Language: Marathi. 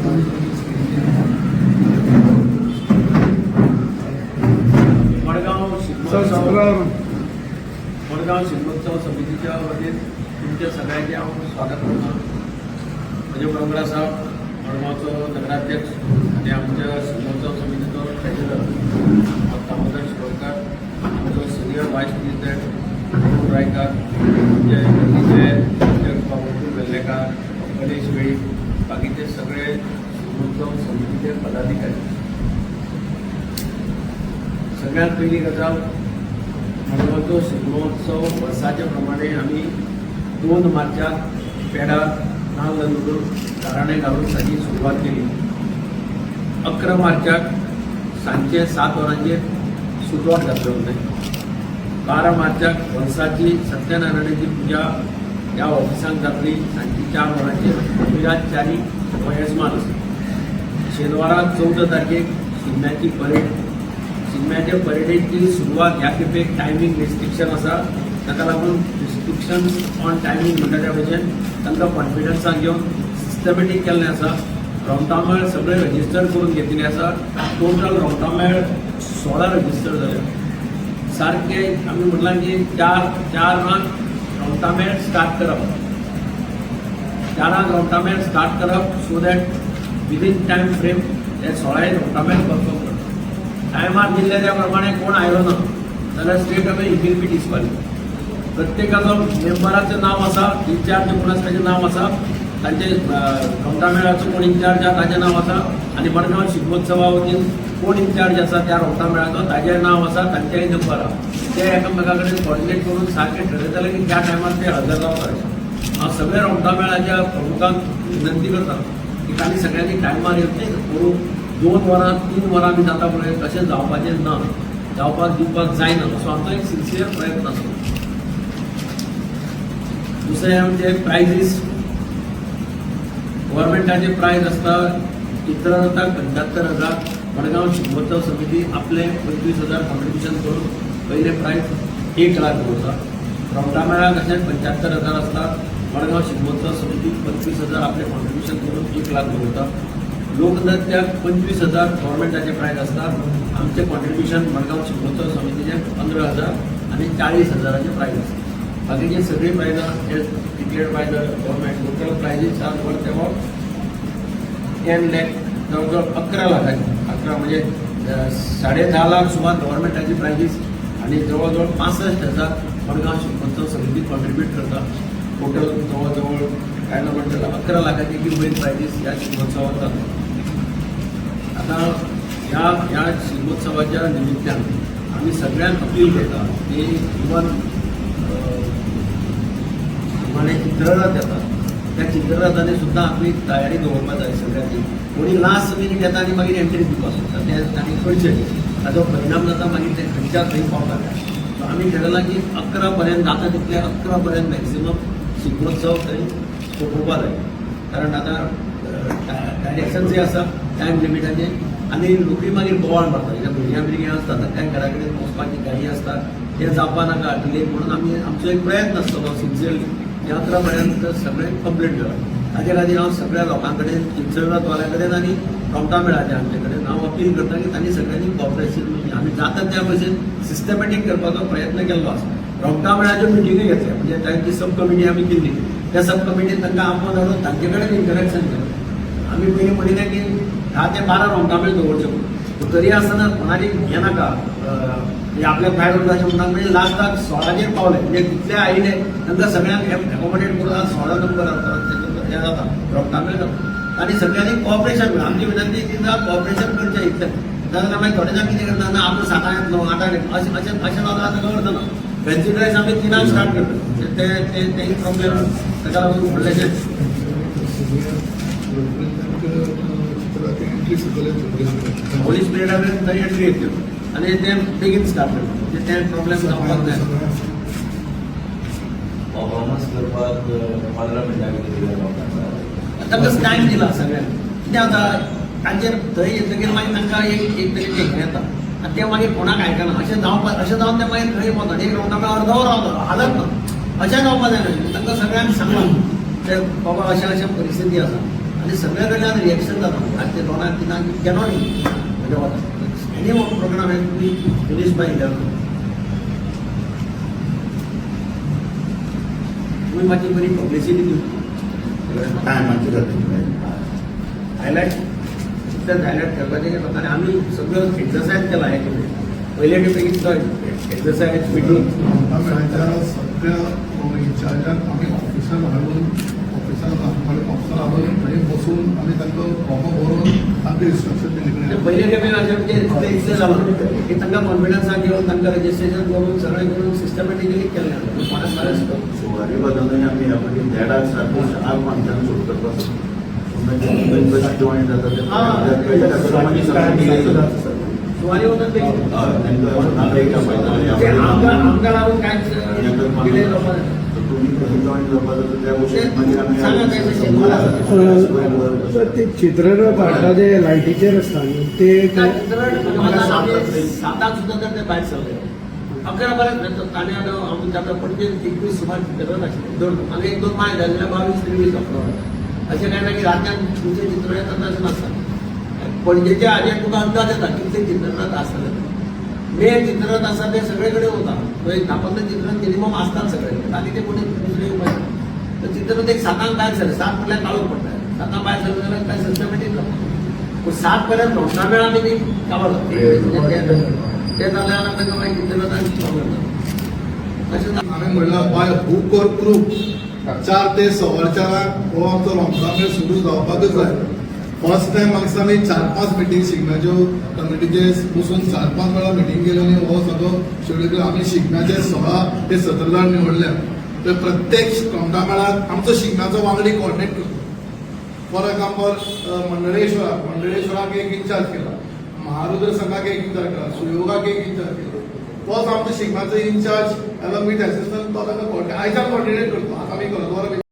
वडगाव शिल्मोत्सव समितीच्या वतीन तुमच्या सगळ्यांचे हांव स्वागत करता. म्हजे बरोबर आसा वडगावचो नगराध्यक्ष आनी आमच्या शिल्मोत्सव समितीचो ट्रेजरर दामोदर शिरोडकार, आमचो सिनियर वायस प्रेसिडेंट अरुण रायकार, आमचे गल्लीचे अध्यक्ष बाबू वेल्लेकार, गणेश वेळी, बाकीचे सगळे शिल्मोत्सव समितीचे पदाधिकारी. सगळ्यात पहिली गजाल वडगावचो शिगमोत्सव वर्साचे प्रमाणे आम्ही 2 मार्चाक पेडार नाल्ल लुडून गाराणें घालून ताची सुरवात केली. 11 मार्चाक सांजचे 7 वरांचेर सुटवात घातले वते. 12 मार्चाक वर्साची सत्यनारायणाची पुजा ह्या ऑफिसांत जातली सांजची 4 वरांचेर विराजचारी हो येजमान आसा. शेनवाराक 14 तारखेक शिगम्याची परेड. शिगम्याच्या परेडेची सुरवात ह्या खेपेक टायमींग रिस्ट्रिक्शन आसा, ताका लागून रिस्ट्रिक्शन ऑन टायमींग म्हणटा त्या भशेन तांकां कॉन्फिडन्सान घेवन सिस्टमॅटीक केल्लें आसा. रोमटामेळ सगळे रजिस्टर करून घेतिल्ले आसा. टोटल रोमटामेळ 16 रजिस्टर जाले. सारके आमी म्हणलां की 4 रोमटामेळ स्टार्ट करप. 4 रोमटामेळ स्टार्ट करप so that within time frame हे 16 रोमटामेळ परफॉर्म करप. टायमार दिल्ले त्या प्रमाणे कोण आयलो ना जाल्यार straight away he will be disqualified. प्रत्येकाचो मेंबराचें नांव आसा, इन्चार्ज कोण आसा ताचें नांव आसा, तांचे रोमटामेळाचो कोण इन्चार्ज आसा ताचें नांव आसा, आनी मडगांव शिगमोत्सवा वतीन कोण इन्चार्ज आसा त्या रोमटामेळाचो ताचें नांव आसा, तांचेय नंबर आसा. ते एकामेका कडेन कोऑर्डिनेट करून सारकें ठरयतले की त्या टायमार ते हजर रावतात. हांव सगळ्या रोमटामेळाच्या प्रमुखांक विनंती करता की तांणी सगळ्यांनी टायमार येवचें. करून 2 वरां 3 वरां बी जाता पळय तशें जावपाचें ना, जावपाक दिवपाक जायना. असो आमचो एक सिन्सियर प्रयत्न आसता. दुसरें आमचे प्रायजीस. गव्हर्मेंटाचे प्रायज आसता चित्ररथाक 75,000. मडगांव शिगमोत्सव समिती आपले 25,000 कॉन्ट्रिब्युशन करून पयले प्रायज 1 लाख दवरता. रोमटामेळाक अशें 75,000 आसता. मडगांव शिगमोत्सव समिती 25,000 आपले कॉन्ट्रिब्युशन करून 1 लाख दवरता. लोकनृत्याक 25,000 गव्हर्मेंटाचे प्रायज आसतात. आमचे कॉन्ट्रिब्युशन मडगांव शिगमोत्सव समितीचे 15,000 आनी 40,000चे प्रायज आसता. बाकीचे सगळी प्रायजां हे declared by the government. Total prizes are worth about 10 lakh, जवळजवळ 11 लाखाची. 11 म्हणजे 10.5 लाख सुमार गव्हर्मेंटाची प्रायजीस आणि जवळजवळ 65,000 मडगांव शिगमोत्सव समिती कॉन्ट्रिब्यूट करता. टोटल जवळजवळ काय ना म्हणतात 11 लाखाची किंमत प्रायजीस ह्या शिगमोत्सवात जाता. आता ह्या शिगमोत्सवाच्या निमित्तान आम्ही सगळ्यांक अपील करता की इवन चित्ररथ येता त्या चित्ररथांनी सुद्दां आपली तयारी दवरपाक जाय सगळ्यांनी. कोणी लास्ट मिनीट येता आनी मागीर एंट्री दिवपाक सोदता ते तांणी करचें. ताजो परिणाम जाता मागीर ते खंयच्या खंय पावतात. सो आमी ठरयलां की 11 पर्यंत जाता तितले 11 पर्यंत मॅक्सिमम शिगमोत्सव थंय सोंपोवपा जाय. कारण आतां डायरेक्शन जे आसा टायम लिमिटाचे आनी रोखडी मागीर बोवाळ मारता. कित्याक भुरग्यां आसता तांकां घरा कडेन वचपाची गाडी आसता, ते जावपा नाका डिले म्हणून आमी आमचो एक प्रयत्न आसतलो सिन्सियरली 11 पर्यंत सगळें कंप्लीट करप. ताचे खातीर हांव सगळ्या लोकां कडेन चित्ररथवाल्या कडेन आनी रोमटामेळाच्या आमचे कडेन हांव अपील करता की तांणी सगळ्यांनी कॉपरेशन आमी जाता त्या भशेन सिस्टमॅटीक करपाचो प्रयत्न केल्लो आसा. रोमटामेळाच्यो मिटिंगूय घेतल्या म्हणजे तांची सब कमिटी आमी केल्ली. त्या सब कमिटीन तांकां आपो धाडून तांचे कडेन इंटरेक्शन केलें. आमी पयलीं म्हणिल्लें की 10 ते 12 रोमटामेळ दवरचे पूण तरी आसतना कोणाली हें नाका आपल्या भायर उरपाचें म्हणटा म्हणजे लास्टाक 16चेर पावले म्हणजे कितले आयले तांकां सगळ्यांक एकोमोडेट करून 16 नंबर हें जाता रोमटामेळ जाता. आनी सगळ्यांनी कॉपरेशन करता. आमची विनंती की कॉपरेशन करचें इतलें. जाल्यार मागीर थोडे जाण कितें करता आमी 7 येतलो 8 येतलो अशें जाता ताका अर्थ ना. फॅन्सी ड्रेस आमी 3 स्टार्ट करता. ते प्रॉब्लेम ताका लागून व्हडलेशें होली स्पिरिटान थंय एंट्री येतल्यो आनी ते बेगीन स्टार्ट करता. म्हणजे ते प्रॉब्लेम जावपाक जाय. परफॉर्मन्स करपाक 15 मिनटां तांकां टायम दिला सगळ्यांक. कितें जाता तांचेर थंय येतकीर मागीर तांकां एक तरेचें हें येता आनी ते मागीर कोणाक आयकना. अशें जावन ते मागीर खंय वतात. एक रोमटामेळ अर्द वर रावता हालत ना. अशें जावपाक जायना. तांकां सगळ्यांक सांगलां ते बाबा अशें परिस्थिती आसा आनी सगळ्या कडल्यान रिएक्शन जाता आनी ते दोनाक तिनाक कॅनॉट म्हणजे any program has to be finish by 11. तुम्ही माझी बरी पब्लिसिटी दिली टायमाची जाता हायलाईट तितलेंच हायलाईट करपाचें लोकांनी आमी सगळो एक्सरसायज केला हे पयले खेपे तो एक्सरसायज मिटींग सगळ्या इन्चार्जाक आम्ही ऑफिसार हाडून ऑफिसर हाडून थंय बसून आमी तांकां फॉर्म भरून तांकां इन्स्ट्रक्शन दिले पयले खेपे म्हणजे इतलें जालो की तांकां कॉन्फिडन्सान घेवन तांकां रजिस्ट्रेशन करून सगळें करून सिस्टमॅटिकली केलें कोणाक बरें सुवारी बदलून आमी ह्या फावटी देडाक सारको 8 माणसांनी सुरू करपाक गणपती जॉईन जाता सुवारी वचून ते आमकां लागून कांयच डिले जावपा ना. तुम्ही कधी जॉईन जावपाक जाता त्या गोष्टीत मागीर तर ते चित्ररथ हाडटा ते लायटीचेर आसता न्ही ते साताक सुद्दां तर ते भायर सरले 11 पर्यंत ताणें आमी आतां पणजे 21 सुमार चित्ररथ आशिल्ले आमी 1-2 माय जाल्ले 22-23 अशें काय ना की राज्यान तुमचें चित्र येता अशें नासता. पणजेच्या हाजेर तुका अंदाज येता कितले चित्ररथ आसतले. मेन चित्ररथ आसा ते सगळे कडेन वता 10-15 चित्ररथ मिनिमम आसतात सगळे कडेन आनी ते कोणी दुसरे उपाय ना. तर चित्ररथ एक 7 भायर सरले 7 म्हटल्यार काळोख पडटा 7 भायर सरले जाल्यार काय सिस्टमॅटीक जाता पूण 7 पर्यंत नोकरा आमी ती कावळ ते जाल्यार ताका मागीर चित्ररथान प्रॉब्लेम जाता तशें आम्ही म्हणलं बाय हूक और क्रूक 4 ते 4:15 हो आमचो रोमटा मेळ सुरू जावपाकच जाय. फर्स्ट टायम म्हाका आमी 4-5 मिटींग शिगम्याच्यो कमिटीचे बसून 4-5 वेळा मिटींग केली आनी हो सगळो शेड्यूल केलो. आमी शिगम्याचे 16 ते 17 जाण निवडल्या. तर प्रत्येक रोमटा मेळाक आमचो शिगम्याचो वांगडी कोऑर्डिनेट करतो. फॉर एक्झाम्पल मंडळेश्वराक एक इंचार्ज केला, महारुद्र संघाक एक इंचार्ज केला, सुयोगाक एक इंचार्ज केला. तोच आमचो शिगम्याचो इंचार्ज मीट असिस्टंट तो ताका आयच्यान कोऑर्डिनेट करतो. आतां आमी करतो